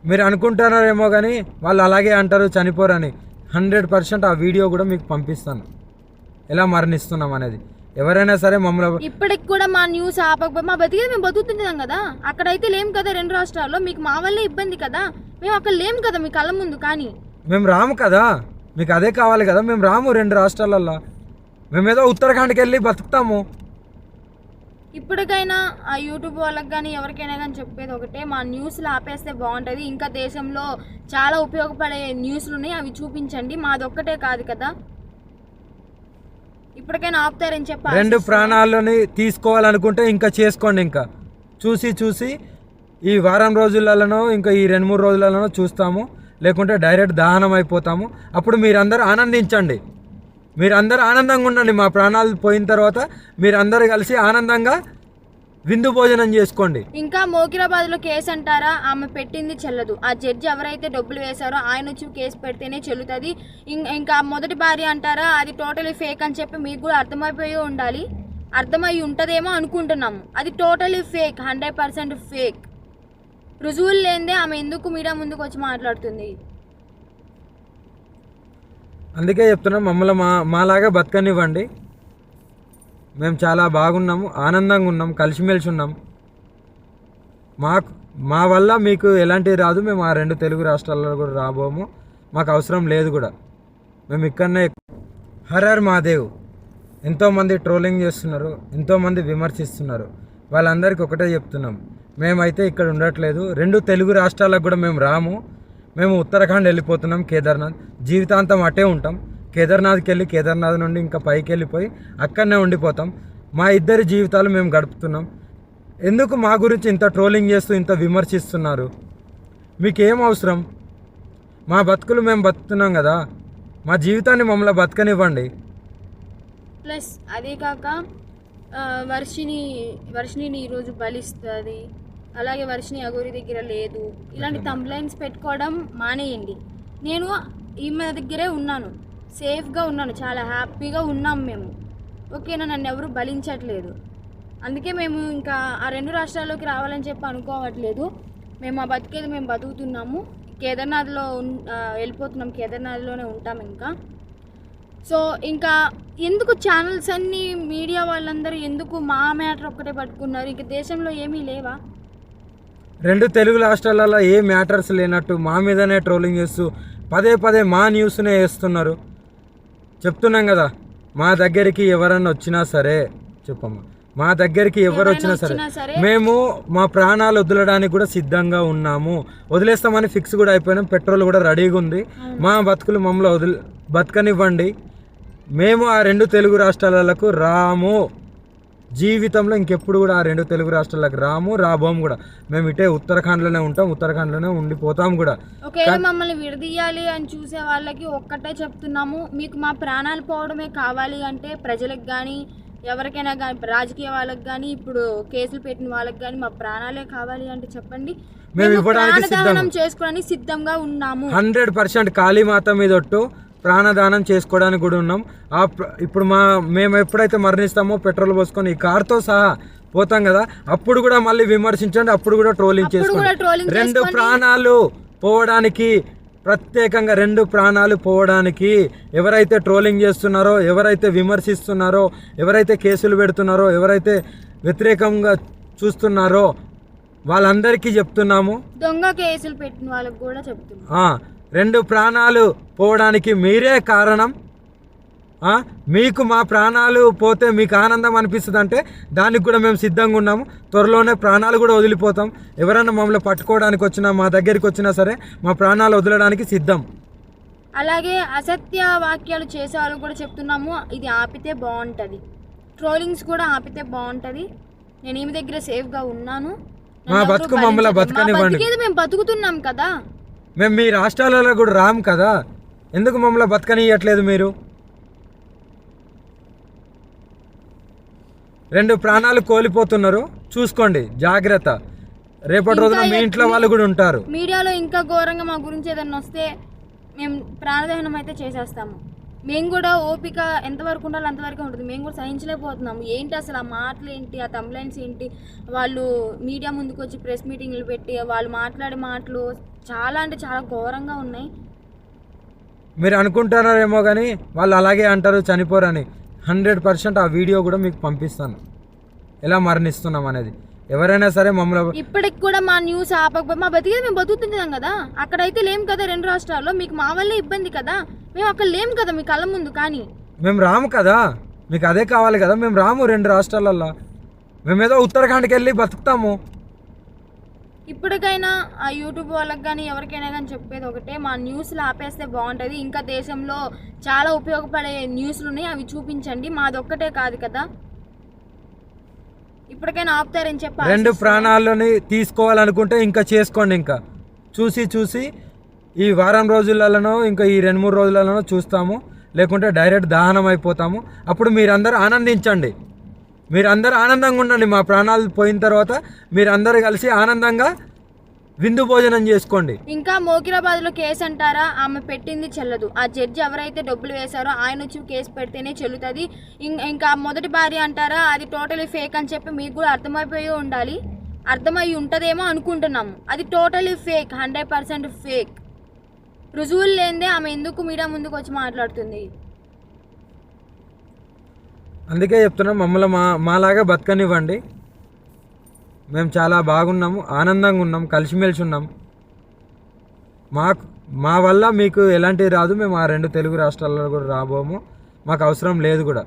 మీరు అనుకుంటున్నారేమో కానీ వాళ్ళు అలాగే అంటారు చనిపోరని. 100% ఆ వీడియో కూడా మీకు పంపిస్తాను ఎలా మరణిస్తున్నాం అనేది. ఎవరైనా సరే మమ్మల్ని ఇప్పటికి కూడా మా న్యూస్ ఆపకపోతే మా బతికేది మేము బతుకుతున్నాం కదా. అక్కడైతే లేం కదా 2 రాష్ట్రాల్లో. మీకు మా వల్లే ఇబ్బంది కదా. మేము అక్కడ లేం కదా మీ కళ్ళ ముందు. కానీ మేము రాము కదా, మీకు అదే కావాలి కదా. మేము రాము 2 రాష్ట్రాలల్లో. మేమేదో ఉత్తరాఖండ్కి వెళ్ళి బతుకుతాము. ఇప్పటికైనా ఆ యూట్యూబ్ వాళ్ళకి కానీ ఎవరికైనా కానీ చెప్పేది ఒకటే, మా న్యూస్లు ఆపేస్తే బాగుంటుంది. ఇంకా దేశంలో చాలా ఉపయోగపడే న్యూస్లు ఉన్నాయి, అవి చూపించండి. మాది ఒక్కటే కాదు కదా. ఇప్పటికైనా ఆపుతారని చెప్పి 2 ప్రాణాలని తీసుకోవాలనుకుంటే ఇంకా చేసుకోండి. ఇంకా చూసి ఈ వారం రోజులలోనో ఇంకా ఈ 2-3 రోజులలోనో చూస్తాము, లేకుంటే డైరెక్ట్ దహనం అయిపోతాము. అప్పుడు మీరందరూ ఆనందించండి, మీరందరూ ఆనందంగా ఉండండి. మా ప్రాణాలు పోయిన తర్వాత మీరందరూ కలిసి ఆనందంగా విందు భోజనం చేసుకోండి. ఇంకా మోకిరాబాద్లో కేసు అంటారా, ఆమె పెట్టింది చెల్లదు. ఆ జడ్జి ఎవరైతే డబ్బులు వేశారో ఆయన వచ్చి కేసు పెడితేనే చెల్లుతుంది. ఇంకా మొదటి భార్య అంటారా, అది టోటలీ ఫేక్ అని చెప్పి మీకు కూడా అర్థమైపోయి ఉండాలి. అర్థమై ఉంటుందేమో అనుకుంటున్నాము. అది టోటలీ ఫేక్, 100% ఫేక్. రుజువులు లేనిదే ఆమె ఎందుకు మీడియా ముందుకు వచ్చి మాట్లాడుతుంది? అందుకే చెప్తున్నాం, మమ్మల్ని మాలాగా బతకనివ్వండి. మేము చాలా బాగున్నాము, ఆనందంగా ఉన్నాం, కలిసిమెలిసి ఉన్నాం. మా వల్ల మీకు ఎలాంటివి రాదు. మేము ఆ 2 తెలుగు రాష్ట్రాల్లో కూడా రాబోము, మాకు అవసరం లేదు కూడా. మేము ఇక్కడనే. Her her Mahadev. ఎంతోమంది ట్రోలింగ్ చేస్తున్నారు, ఎంతోమంది విమర్శిస్తున్నారు. వాళ్ళందరికీ ఒకటే చెప్తున్నాం, మేమైతే ఇక్కడ ఉండట్లేదు. 2 తెలుగు రాష్ట్రాలకు కూడా మేము రాము. మేము ఉత్తరాఖండ్ వెళ్ళిపోతున్నాం, కేదార్నాథ్. జీవితాంతం అటే ఉంటాం. కేదార్నాథ్కి వెళ్ళి కేదార్నాథ్ నుండి ఇంకా పైకి వెళ్ళిపోయి అక్కడనే ఉండిపోతాం. మా ఇద్దరి జీవితాలు మేము గడుపుతున్నాం. ఎందుకు మా గురించి ఇంత ట్రోలింగ్ చేస్తూ ఇంత విమర్శిస్తున్నారు? మీకేం అవసరం? మా బతుకులు మేము బతుకుతున్నాం కదా, మా జీవితాన్ని మమ్మల్ని బతకనివ్వండి. ప్లస్ అదే కాక వర్షిణిని ఈరోజు బలిస్తుంది, అలాగే వర్షిణి అగోరి దగ్గర లేదు, ఇలాంటి కంప్లైంట్స్ పెట్టుకోవడం మానేయండి. నేను ఈమె దగ్గరే ఉన్నాను, సేఫ్గా ఉన్నాను, చాలా హ్యాపీగా ఉన్నాం మేము. ఓకేనా? నన్ను ఎవరు బలించట్లేదు. అందుకే మేము ఇంకా ఆ 2 రాష్ట్రాల్లోకి రావాలని చెప్పి అనుకోవట్లేదు. మేము ఆ బతికేది మేము బతుకుతున్నాము. కేదార్నాథ్లో వెళ్ళిపోతున్నాం, కేదార్నాథ్లోనే ఉంటాం ఇంకా. సో ఇంకా ఎందుకు ఛానల్స్ అన్నీ మీడియా వాళ్ళందరూ ఎందుకు మా మ్యాటర్ ఒక్కటే పట్టుకున్నారు? ఇంక దేశంలో ఏమీ లేవా? 2 తెలుగు రాష్ట్రాలలో ఏ మ్యాటర్స్ లేనట్టు మా మీదనే ట్రోలింగ్ చేస్తూ పదే మా న్యూస్నే వేస్తున్నారు. చెప్తున్నాం కదా, మా దగ్గరికి ఎవరన్నా వచ్చినా సరే, చెప్పమ్మా, మా దగ్గరికి ఎవరు వచ్చినా సరే మేము మా ప్రాణాలు వదలడానికి కూడా సిద్ధంగా ఉన్నాము. వదిలేస్తామని ఫిక్స్ కూడా అయిపోయినాం. పెట్రోల్ కూడా రెడీగా ఉంది. మా బతుకులు మమ్మల్ని బతకనివ్వండి. మేము ఆ 2 తెలుగు రాష్ట్రాలకు రాము. జీవితంలో ఇంకెప్పుడు కూడా ఆ 2 తెలుగు రాష్ట్రాలకు రాబోము కూడా. మేము ఇటే ఉత్తరాఖండ్లోనే ఉంటాం, ఉత్తరాఖండ్లోనే ఉండిపోతాం కూడా. ఒకవేళ మమ్మల్ని విడదీయాలి అని చూసే వాళ్ళకి ఒక్కటే చెప్తున్నాము, మీకు మా ప్రాణాలు పోవడమే కావాలి అంటే ప్రజలకు కానీ ఎవరికైనా కానీ, రాజకీయ వాళ్ళకి కానీ, ఇప్పుడు కేసులు పెట్టిన వాళ్ళకి కానీ మా ప్రాణాలే కావాలి అంటే చెప్పండి. మేము ఇవ్వడానికి చేసుకోవడానికి సిద్ధంగా ఉన్నాము. 100% కాళీమాత మీద ఒట్టు ప్రాణదానం చేసుకోవడానికి కూడా ఉన్నాం. ఇప్పుడు మేము ఎప్పుడైతే మరణిస్తామో పెట్రోల్ పోసుకొని ఈ కార్తో సహా పోతాం కదా, అప్పుడు కూడా మళ్ళీ విమర్శించండి, అప్పుడు కూడా ట్రోలింగ్ చేసుకోండి. 2 ప్రాణాలు పోవడానికి, ప్రత్యేకంగా 2 ప్రాణాలు పోవడానికి ఎవరైతే ట్రోలింగ్ చేస్తున్నారో, ఎవరైతే విమర్శిస్తున్నారో, ఎవరైతే కేసులు పెడుతున్నారో, ఎవరైతే వ్యతిరేకంగా చూస్తున్నారో వాళ్ళందరికీ చెప్తున్నాము. దొంగ కేసులు పెట్టిన వాళ్ళకి కూడా చెప్తున్నాము, 2 ప్రాణాలు పోవడానికి మీరే కారణం. మీకు మా ప్రాణాలు పోతే మీకు ఆనందం అనిపిస్తుంది అంటే దానికి కూడా మేము సిద్ధంగా ఉన్నాము. త్వరలోనే ప్రాణాలు కూడా వదిలిపోతాం. ఎవరైనా మమ్మల్ని పట్టుకోవడానికి వచ్చినా, మా దగ్గరికి వచ్చినా సరే మా ప్రాణాలు వదలడానికి సిద్ధం. అలాగే అసత్య వాక్యాలు చేసే వాళ్ళకి కూడా చెప్తున్నాము, ఇది ఆపితే బాగుంటుంది. ట్రోలింగ్స్ కూడా ఆపితే బాగుంటుంది. నేను ఈమె దగ్గర సేఫ్గా ఉన్నాను. మా బతుకు మమ్మల్ని బతకనివ్వండి. మేము బతుకుతున్నాం కదా. మేము మీ రాష్ట్రాలలో కూడా రాము కదా, ఎందుకు మమ్మల్ని బతకనియట్లేదు మీరు? 2 ప్రాణాలు కోల్పోతున్నారు, చూసుకోండి, జాగ్రత్త. రేపటి రోజున మీ ఇంట్లో వాళ్ళు కూడా ఉంటారు. మీడియాలో ఇంకా ఘోరంగా మా గురించి ఏదన్నా వస్తే మేము ప్రాణదహనం అయితే చేసేస్తాము. మేము కూడా ఓపిక ఎంతవరకు ఉండాలో అంతవరకు ఉంటుంది. మేము కూడా సహించలేకపోతున్నాము. ఏంటి అసలు ఆ మాటలు ఏంటి, ఆ కంప్లైంట్స్ ఏంటి, వాళ్ళు మీడియా ముందుకు వచ్చి ప్రెస్ మీటింగ్లు పెట్టి వాళ్ళు మాట్లాడే మాటలు చాలా అంటే చాలా ఘోరంగా ఉన్నాయి. మీరు అనుకుంటున్నారేమో కానీ వాళ్ళు అలాగే అంటారు చనిపోరని. 100% ఆ వీడియో కూడా మీకు పంపిస్తాను ఎలా మరణిస్తున్నాం అనేది. ఎవరైనా సరే మమ్మల్ని ఇప్పటికి కూడా మా న్యూస్ ఆపకపోతే మా బతికేది మేము బతుకుతున్నాం కదా. అక్కడైతే లేం కదా 2 రాష్ట్రాల్లో. మీకు మా వల్లే ఇబ్బంది కదా. మేము అక్కడ లేం కదా మీ కళ్ళ ముందు. కానీ మేము రాము కదా, మీకు అదే కావాలి కదా. మేము రాము 2 రాష్ట్రాలల్లో. మేమేదో ఉత్తరాఖండ్కి వెళ్ళి బతుకుతాము. ఇప్పటికైనా ఆ యూట్యూబ్ వాళ్ళకి కానీ ఎవరికైనా కానీ చెప్పేది ఒకటే, మా న్యూస్లు ఆపేస్తే బాగుంటుంది. ఇంకా దేశంలో చాలా ఉపయోగపడే న్యూస్లు ఉన్నాయి, అవి చూపించండి. మాదొక్కటే కాదు కదా. ఇప్పటికైనా ఆపుతారని చెప్పి 2 ప్రాణాలని తీసుకోవాలనుకుంటే ఇంకా చేసుకోండి. ఇంకా చూసి ఈ వారం రోజులలోనో ఇంకా ఈ 2-3 రోజులలోనో చూస్తాము. లేకుంటే డైరెక్ట్ దహనం అయిపోతాము. అప్పుడు మీరందరూ ఆనందించండి. మీరందరూ ఆనందంగా ఉండండి. మా ప్రాణాలు పోయిన తర్వాత మీరందరూ కలిసి ఆనందంగా విందు భోజనం చేసుకోండి. ఇంకా మోకిరాబాద్లో కేసు అంటారా, ఆమె పెట్టింది చెల్లదు. ఆ జడ్జి ఎవరైతే డబ్బులు వేశారో ఆయన వచ్చి కేసు పెడితేనే చెల్లుతుంది. ఇంకా మొదటి భార్య అంటారా, అది టోటలీ ఫేక్ అని చెప్పి మీకు కూడా అర్థమైపోయి ఉండాలి. అర్థమై ఉంటుందేమో అనుకుంటున్నాము. అది టోటలీ ఫేక్, 100% ఫేక్. రుజువులు లేనిదే ఆమె ఎందుకు మీడియా ముందుకు వచ్చి మాట్లాడుతుంది? అందుకే చెప్తున్నాం, మమ్మల్ని మాలాగా బతకనివ్వండి. మేము చాలా బాగున్నాము, ఆనందంగా ఉన్నాం, కలిసిమెలిసి ఉన్నాం. మా వల్ల మీకు ఎలాంటివి రాదు. మేము ఆ 2 తెలుగు రాష్ట్రాల్లో కూడా రాబోము. మాకు అవసరం లేదు కూడా.